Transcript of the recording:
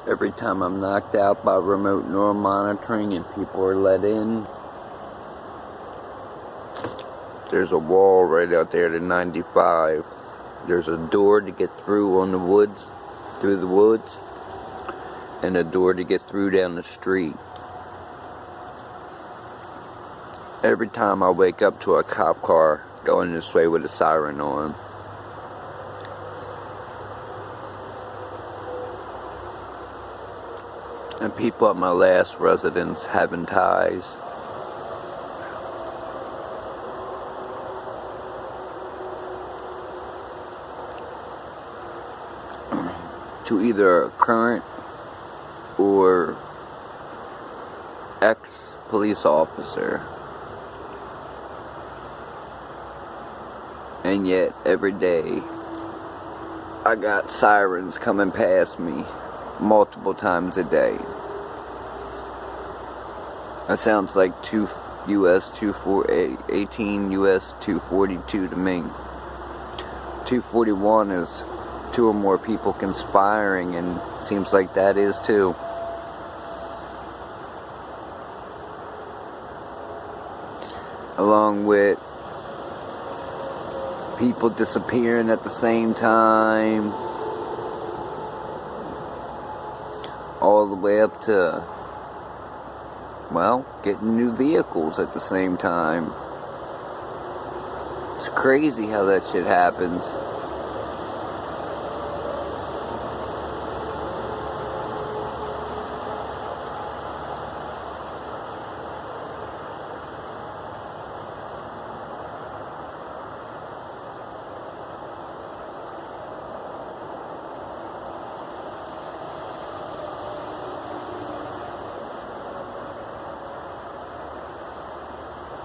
Every time I'm knocked out by remote neural monitoring and people are let in, there's a wall right out there to 95. There's a door to get through on the woods, through the woods, and a door to get through down the street. Every time I wake up to a cop car going this way with a siren on. And people at my last residence having ties. To either a current or ex-police officer. And yet, every day, I got sirens coming past me multiple times a day. That sounds like US 18 US 242 to me. 241 is two or more people conspiring, and seems like that is too. Along with people disappearing at the same time, all the way up to, well, getting new vehicles at the same time. It's crazy how that shit happens.